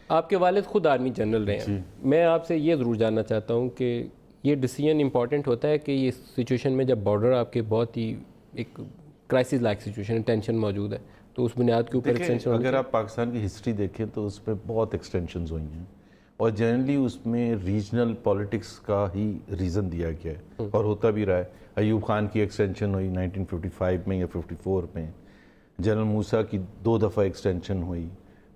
آپ کے والد خود آرمی جنرل رہے ہیں، میں آپ سے یہ ضرور جاننا چاہتا ہوں کہ یہ ڈیسیجن امپورٹنٹ ہوتا ہے کہ یہ سچویشن میں جب بارڈر آپ کے بہت ہی ایک کرائسس لائک سچویشن ہے، ٹینشن موجود ہے، تو اس بنیاد کے اوپر ایکسٹینشن اگر آپ پاکستان کی ہسٹری دیکھیں تو اس میں بہت ایکسٹینشنز ہوئی ہیں، اور جنرلی اس میں ریجنل پولیٹکس کا ہی ریزن دیا گیا ہے، اور ہوتا بھی رہا ہے۔ ایوب خان کی ایکسٹینشن ہوئی 1955 میں یا 54 میں، جنرل موسیٰ کی 2 دفعہ ایکسٹینشن ہوئی،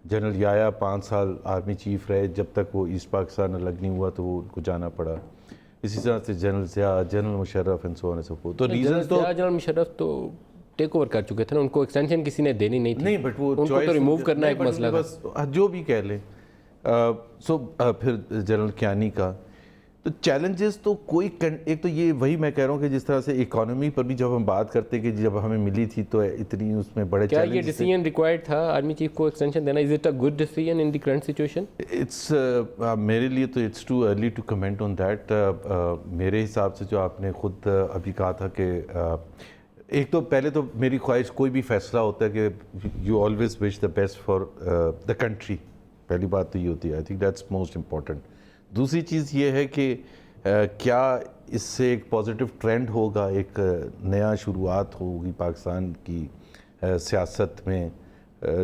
جنرل یایا 5 سال آرمی چیف رہے، جب تک وہ ایسٹ پاکستان الگ نہیں ہوا تو وہ ان کو جانا پڑا۔ اسی طرح سے general Zia, general Musharraf and so on and so forth. تو ریزن تو جنرل مشرف تو ٹیک اوور کر چکے تھے نا، ان کو ایکسٹینشن کسی نے دینی نہیں تھی، نہیں، بٹ وہ ان کو تو ریموو کرنا ایک مسئلہ تھا، بس جو بھی کہہ لیں۔ پھر جنرل کیانی کا تو چیلنجز تو کوئی ایک تو یہ وہی میں کہہ رہا ہوں کہ جس طرح سے اکانومی پر بھی جب ہم بات کرتے ہیں کہ جب ہمیں ملی تھی تو اتنی اس میں بڑے کیا یہ چیلنجز ڈیسیجن ریکوائرڈ تھا آرمی چیف کو ایکسٹینشن دینا؟ Is it a good decision in the current situation? میرے لیے تو it's too early to comment on that. میرے حساب سے جو آپ نے خود ابھی کہا تھا کہ ایک تو پہلے تو میری خواہش، کوئی بھی فیصلہ ہوتا ہے کہ you always wish the best for the country, پہلی بات تو یہ ہوتی ہے، I think that's most important. دوسری چیز یہ ہے کہ کیا اس سے ایک پازیٹیو ٹرینڈ ہوگا، ایک نیا شروعات ہوگی پاکستان کی سیاست میں،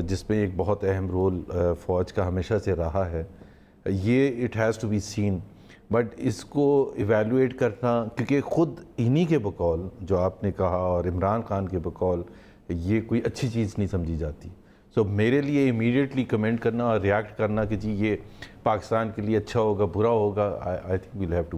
جس میں ایک بہت اہم رول فوج کا ہمیشہ سے رہا ہے، یہ it has to be seen. But اس کو ایویلویٹ کرنا، کیونکہ خود انہی کے بقول جو آپ نے کہا اور عمران خان کے بقول یہ کوئی اچھی چیز نہیں سمجھی جاتی۔ سو میرے لیے امیڈیٹلی کمنٹ کرنا اور ریاکٹ کرنا کہ جی یہ پاکستان کے لیے اچھا ہوگا برا ہوگا، I think we'll have to be